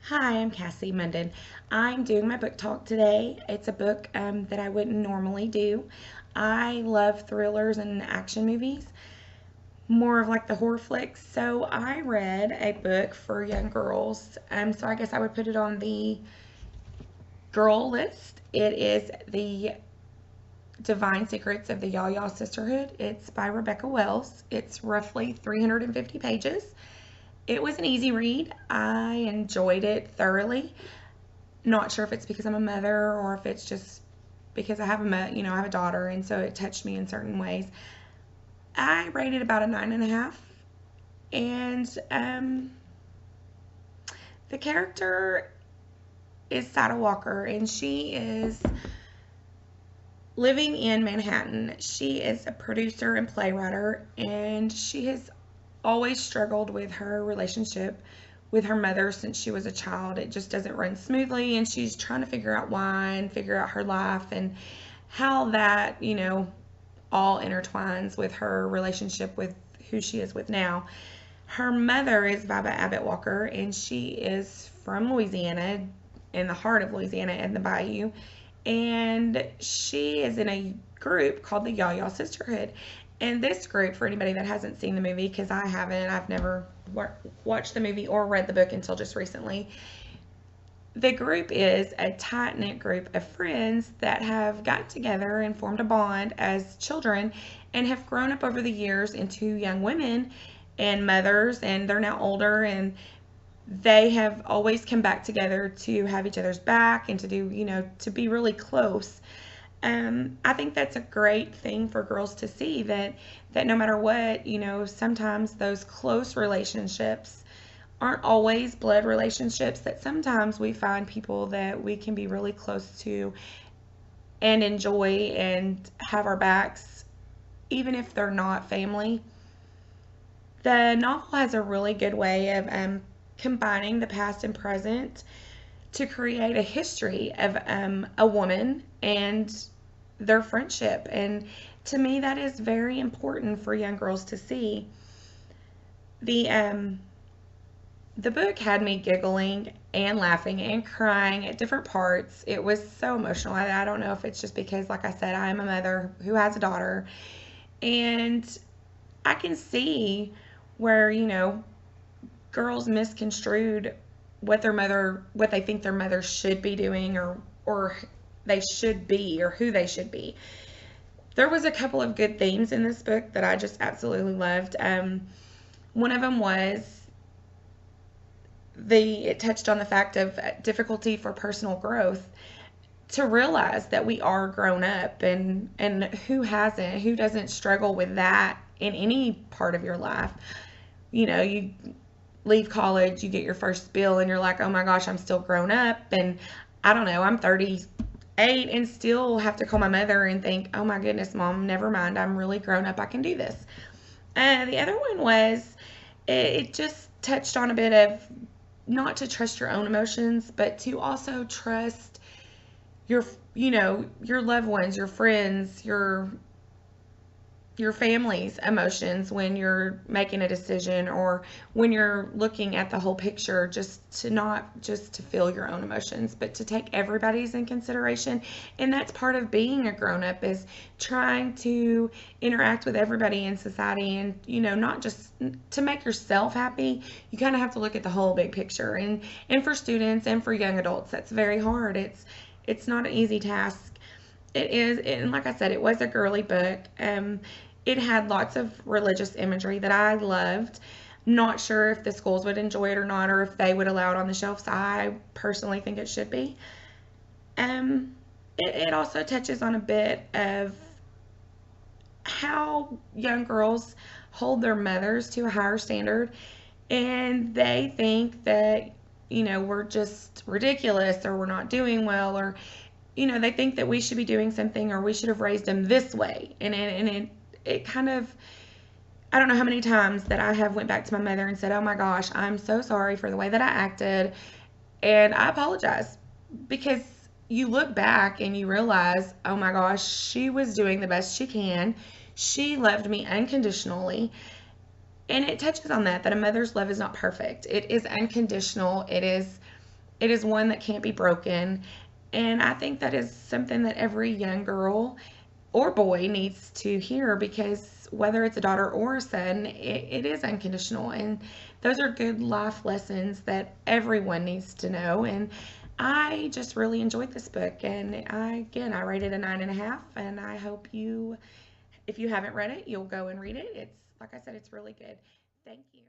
Hi, I'm Cassie Munden. I'm doing my book talk today. It's a book that I wouldn't normally do. I love thrillers and action movies, more of like the horror flicks. So I read a book for young girls. So I guess I would put it on the girl list. It is The Divine Secrets of the Yaya Sisterhood. It's by Rebecca Wells. It's roughly 350 pages. It was an easy read. I enjoyed it thoroughly. Not sure if it's because I'm a mother or if it's just because I have I have a daughter, and so it touched me in certain ways. I rated about a 9.5, and the character is Sada Walker, and she is living in Manhattan. She is a producer and playwright, and she has always struggled with her relationship with her mother since she was a child. It just doesn't run smoothly, and she's trying to figure out why and figure out her life and how that, all intertwines with her relationship with who she is with now. Her mother is Baba Abbott Walker, and she is from Louisiana, in the heart of Louisiana, in the bayou. And she is in a group called the Yaya Sisterhood. And this group, for anybody that hasn't seen the movie, because I haven't, I've never watched the movie or read the book until just recently. The group is a tight knit group of friends that have got together and formed a bond as children and have grown up over the years into young women and mothers, and they're now older, and they have always come back together to have each other's back and to do, to be really close. I think that's a great thing for girls to see, that no matter what, sometimes those close relationships aren't always blood relationships, that sometimes we find people that we can be really close to and enjoy and have our backs, even if they're not family. The novel has a really good way of combining the past and present to create a history of a woman and their friendship. And to me, that is very important for young girls to see. The the book had me giggling and laughing and crying at different parts. It was so emotional. I don't know if it's just because, like I said, I am a mother who has a daughter, and I can see where, girls misconstrued what they think their mother should be doing, or they should be, or who they should be. There was a couple of good themes in this book that I just absolutely loved. One of them was it touched on the fact of difficulty for personal growth, to realize that we are grown up, and who doesn't struggle with that in any part of your life. You leave college, you get your first bill, and you're like, oh my gosh, I'm still grown up. And I don't know, I'm 38 and still have to call my mother and think, oh my goodness, mom, never mind, I'm really grown up, I can do this. The other one was, it just touched on a bit of not to trust your own emotions, but to also trust your your loved ones, your friends, your family's emotions when you're making a decision, or when you're looking at the whole picture, just to not just to feel your own emotions, but to take everybody's in consideration. And that's part of being a grown up, is trying to interact with everybody in society, and not just to make yourself happy. You kind of have to look at the whole big picture, and for students and for young adults, that's very hard. It's not an easy task. It is, and like I said, it was a girly book. It had lots of religious imagery that I loved. Not sure if the schools would enjoy it or not, or if they would allow it on the shelves. I personally think it should be. Um, it also touches on a bit of how young girls hold their mothers to a higher standard, and they think that, we're just ridiculous, or we're not doing well, or they think that we should be doing something, or we should have raised them this way. And it kind of, I don't know how many times that I have went back to my mother and said, oh my gosh, I'm so sorry for the way that I acted, and I apologize. Because you look back and you realize, oh my gosh, she was doing the best she can. She loved me unconditionally. And it touches on that a mother's love is not perfect. It is unconditional. It is It is one that can't be broken. And I think that is something that every young girl or boy needs to hear, because whether it's a daughter or a son, it is unconditional. And those are good life lessons that everyone needs to know. And I just really enjoyed this book. And again, I rated a 9.5. And I hope you, if you haven't read it, you'll go and read it. It's, like I said, it's really good. Thank you.